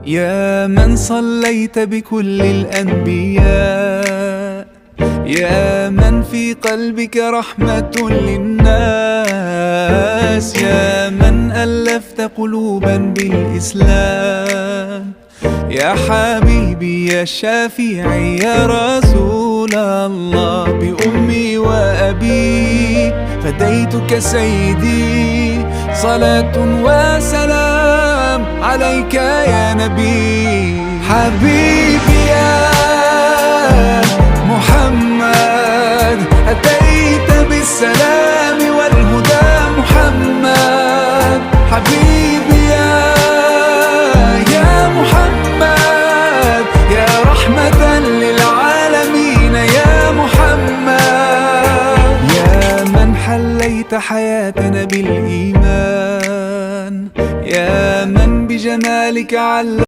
يا من صليت بكل الأنبياء، يا من في قلبك رحمة للناس، يا من ألفت قلوبا بالإسلام، يا حبيبي يا شافعي يا رسول الله، بأمي وأبي فديتك سيدي، صلاة وسلام عليك يا نبي. حبيبي يا محمد أتيت بالسلام والهدى محمد، حبيبي يا محمد يا رحمة للعالمين يا محمد، يا من حليت حياتنا بالإيمان، يا من بجمالك علّم